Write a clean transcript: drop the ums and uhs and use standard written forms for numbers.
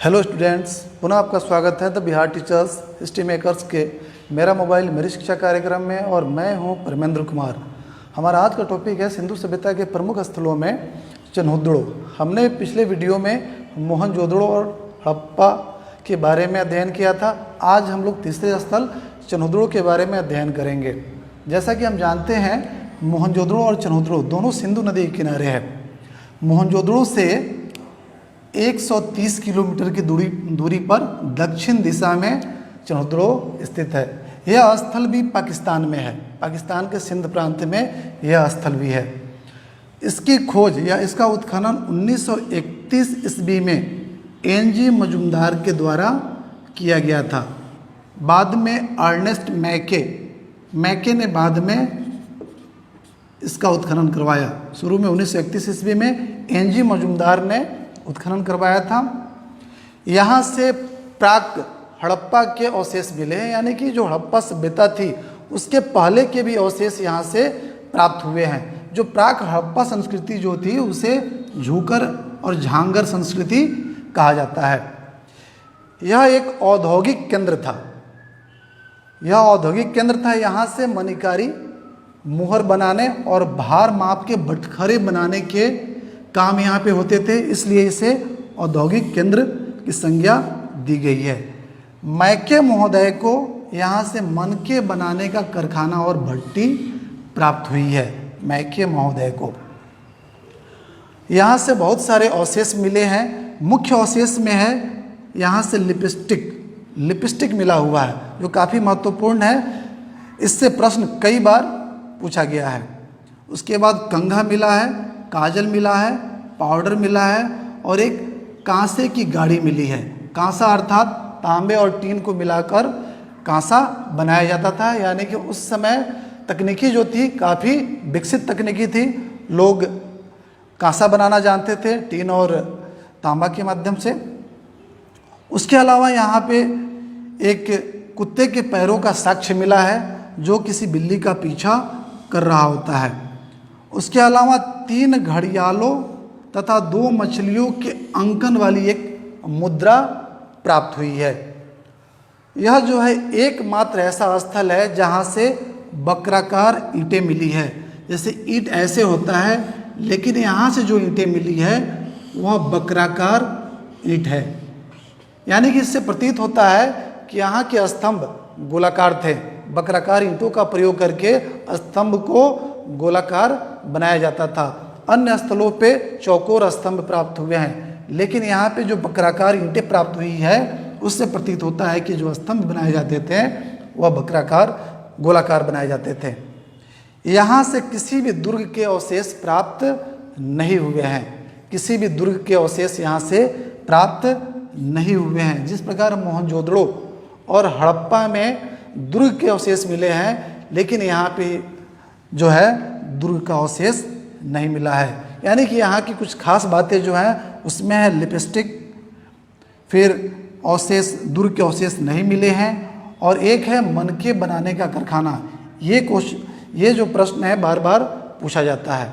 Hello students, पुनः आपका स्वागत है the Bihar teachers history makers के मेरा मोबाइल मेरी शिक्षा कार्यक्रम में। और मैं हूं परमेंद्र कुमार। हमारा आज का टॉपिक है सिंधु सभ्यता के प्रमुख स्थलों में चन्हुद्रो। हमने पिछले वीडियो में मोहनजोदड़ो और हड़प्पा के बारे में अध्ययन किया था। आज हम लोग तीसरे स्थल चन्हुद्रो के बारे में अध्ययन करेंगे। जैसा कि हम जानते हैं, मोहनजोदड़ो और चन्हुद्रो दोनों सिंधु नदी के किनारे है। मोहनजोदड़ो से 130 किलोमीटर की दूरी पर दक्षिण दिशा में चन्हुद्रो स्थित है। यह स्थल भी पाकिस्तान में है। पाकिस्तान के सिंध प्रांत में यह स्थल भी है। इसकी खोज या इसका उत्खनन 1931 ईस्वी में एनजी मजुमदार के द्वारा किया गया था। बाद में अर्नेस्ट मैके ने बाद में इसका उत्खनन करवाया। शुरू में 1931 ईस्वी में एनजी मजुमदार ने उत्खनन करवाया था। यहाँ से प्राक हड़प्पा के अवशेष मिले हैं, यानी कि जो हड़प्पा सभ्यता थी उसके पहले के भी अवशेष यहाँ से प्राप्त हुए हैं। जो प्राक हड़प्पा संस्कृति जो थी उसे झूकर और झांगर संस्कृति कहा जाता है। यह एक औद्योगिक केंद्र था। यहाँ से मणिकारी, मुहर बनाने और भार माप के बटखरे बनाने के काम यहाँ पे होते थे, इसलिए इसे औद्योगिक केंद्र की संज्ञा दी गई है। मैके महोदय को यहाँ से मनके बनाने का कारखाना और भट्टी प्राप्त हुई है। मैके महोदय को यहाँ से बहुत सारे अवशेष मिले हैं। मुख्य अवशेष में है यहाँ से लिपस्टिक मिला हुआ है, जो काफ़ी महत्वपूर्ण है। इससे प्रश्न कई बार पूछा गया है। उसके बाद कंघा मिला है, काजल मिला है, पाउडर मिला है और एक कांसे की गाड़ी मिली है। कांसा अर्थात तांबे और टीन को मिलाकर कांसा बनाया जाता था, यानी कि उस समय तकनीकी जो थी काफ़ी विकसित तकनीकी थी। लोग कांसा बनाना जानते थे टीन और तांबा के माध्यम से। उसके अलावा यहाँ पे एक कुत्ते के पैरों का साक्ष्य मिला है, जो किसी बिल्ली का पीछा कर रहा होता है। उसके अलावा 3 घड़ियालों तथा 2 मछलियों के अंकन वाली एक मुद्रा प्राप्त हुई है। यह जो है एकमात्र ऐसा स्थल है जहाँ से वक्राकार ईंटें मिली है। जैसे ईंट ऐसे होता है, लेकिन यहाँ से जो ईंटें मिली है वह वक्राकार ईंट है। यानी कि इससे प्रतीत होता है कि यहाँ के स्तंभ गोलाकार थे। वक्राकार ईंटों का प्रयोग करके स्तंभ को गोलाकार बनाया जाता था। अन्य स्थलों पे चौकोर स्तंभ प्राप्त हुए हैं, लेकिन यहाँ पे जो वक्राकार ईंटें प्राप्त हुई है उससे प्रतीत होता है कि जो स्तंभ बनाए जाते थे वह वक्राकार गोलाकार बनाए जाते थे। यहाँ से किसी भी दुर्ग के अवशेष प्राप्त नहीं हुए हैं। किसी भी दुर्ग के अवशेष यहाँ से प्राप्त नहीं हुए हैं। जिस प्रकार मोहनजोदड़ो और हड़प्पा में दुर्ग के अवशेष मिले हैं, लेकिन यहाँ पे जो है दुर्ग का अवशेष नहीं मिला है। यानी कि यहाँ की कुछ खास बातें जो हैं उसमें है लिपस्टिक, फिर अवशेष दुर्ग के अवशेष नहीं मिले हैं, और एक है मनके बनाने का कारखाना। ये जो प्रश्न है बार बार पूछा जाता है।